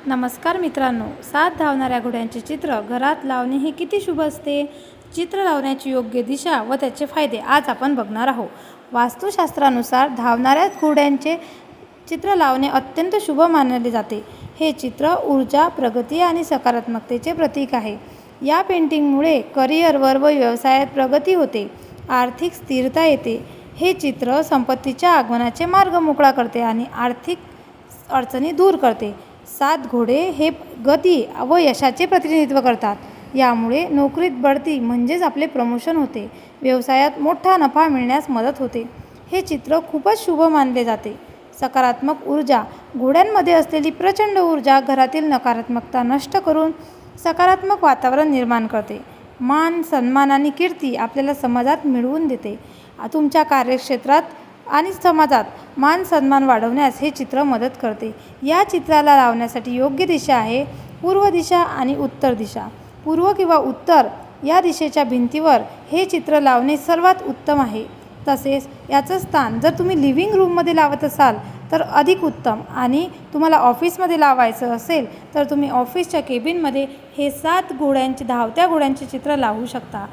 नमस्कार मित्रांनो, 7 धावणाऱ्या घोड्यांचे चित्र घरात लावणे हे किती शुभ असते. चित्र लावण्याची योग्य दिशा व त्याचे फायदे आज आपण बघणार आहोत. वास्तुशास्त्रानुसार धावणाऱ्या घोड्यांचे चित्र लावणे अत्यंत शुभ मानले जाते. हे चित्र ऊर्जा, प्रगती आणि सकारात्मकतेचे प्रतीक आहे. या पेंटिंगमुळे करिअरवर व व्यवसायात प्रगती होते, आर्थिक स्थिरता येते. हे चित्र संपत्तीच्या आगमनाचे मार्ग मोकळा करते आणि आर्थिक अडचणी दूर करते. 7 घोडे हे गती व यशाचे प्रतिनिधित्व करतात. यामुळे नोकरीत बढती म्हणजेच आपले प्रमोशन होते, व्यवसायात मोठा नफा मिळण्यास मदत होते. हे चित्र खूपच शुभ मानले जाते. सकारात्मक ऊर्जा, घोड्यांमध्ये असलेली प्रचंड ऊर्जा घरातील नकारात्मकता नष्ट करून सकारात्मक वातावरण निर्माण करते. मान, सन्मान आणि कीर्ती आपल्याला समाजात मिळवून देते. तुमच्या कार्यक्षेत्रात आणि समाजात मान सन्मान वाढवण्यास हे चित्र मदत करते. या चित्राला लावण्यासाठी योग्य दिशा आहे पूर्व दिशा आणि उत्तर दिशा. पूर्व किंवा उत्तर या दिशेच्या भिंतीवर हे चित्र लावणे सर्वात उत्तम आहे. तसेच याचं स्थान जर तुम्ही लिव्हिंग रूममध्ये लावत असाल तर अधिक उत्तम, आणि तुम्हाला ऑफिसमध्ये लावायचं असेल तर तुम्ही ऑफिसच्या केबिनमध्ये हे 7 धावत्या घोड्यांचे चित्र लावू शकता.